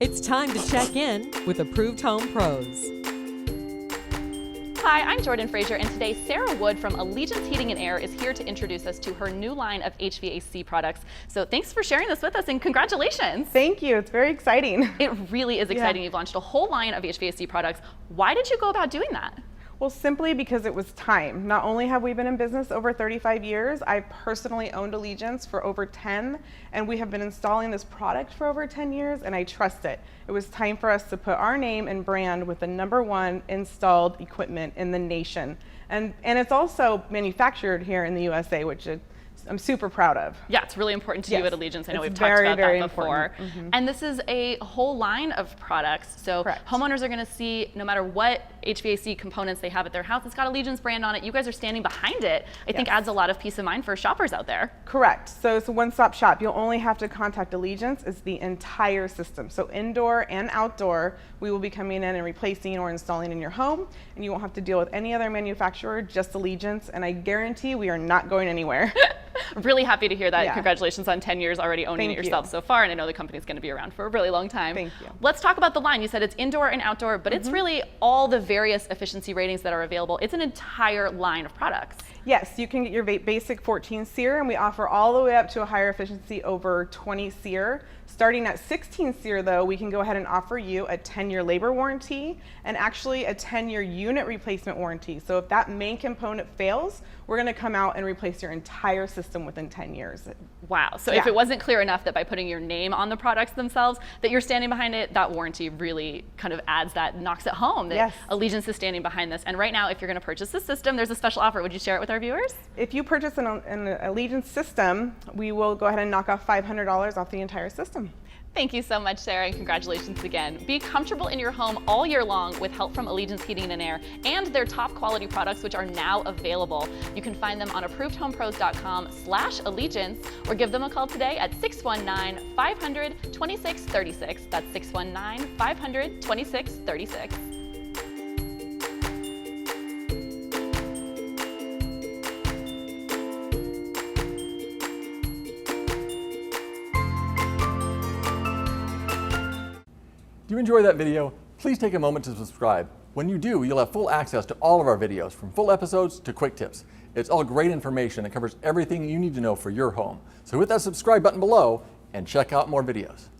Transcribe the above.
It's time to check in with Approved Home Pros. Hi, I'm Jordan Frazier, and today Sarah Wood from Allegiance Heating and Air is here to introduce us to her new line of HVAC products. So thanks for sharing this with us, and congratulations. Thank you, it's very exciting. It really is exciting. You've launched a whole line of HVAC products. Why did you go about doing that? Well, simply because it was time. Not only have we been in business over 35 years, I personally owned Allegiance for over 10, and we have been installing this product for over 10 years, and I trust it. It was time for us to put our name and brand with the #1 installed equipment in the nation. And it's also manufactured here in the USA, which I'm super proud of. Yeah, it's really important to you at Allegiance. I know we've talked very, about very that before. And this is a whole line of products. So homeowners are going to see, no matter what HVAC components they have at their house, it's got Allegiance brand on it. You guys are standing behind it. I think adds a lot of peace of mind for shoppers out there. Correct. So it's a one-stop shop. You'll only have to contact Allegiance. It's the entire system. So indoor and outdoor, we will be coming in and replacing or installing in your home, and you won't have to deal with any other manufacturer, just Allegiance. And I guarantee we are not going anywhere. Really happy to hear that. Congratulations on 10 years already owning it yourself so far, and I know the company's going to be around for a really long time. Thank you. Let's talk about the line. You said it's indoor and outdoor, but it's really all the various efficiency ratings that are available. It's an entire line of products. Yes, you can get your basic 14 SEER, and we offer all the way up to a higher efficiency over 20 SEER. Starting at 16 SEER though, we can go ahead and offer you a 10-year labor warranty and actually a 10-year unit replacement warranty. So if that main component fails, we're going to come out and replace your entire system within 10 years. Wow. So if it wasn't clear enough that by putting your name on the products themselves that you're standing behind it, that warranty really kind of adds that, knocks it home that Allegiance is standing behind this. And right now, if you're going to purchase this system, there's a special offer. Would you share it with our viewers? If you purchase an Allegiance system, we will go ahead and knock off $500 off the entire system. Thank you so much, Sarah, and congratulations again. Be comfortable in your home all year long with help from Allegiance Heating and Air and their top quality products, which are now available. You can find them on approvedhomepros.com/allegiance or give them a call today at 619-500-2636. That's 619-500-2636. If you enjoyed that video, please take a moment to subscribe. When you do, you'll have full access to all of our videos, from full episodes to quick tips. It's all great information that covers everything you need to know for your home. So hit that subscribe button below and check out more videos.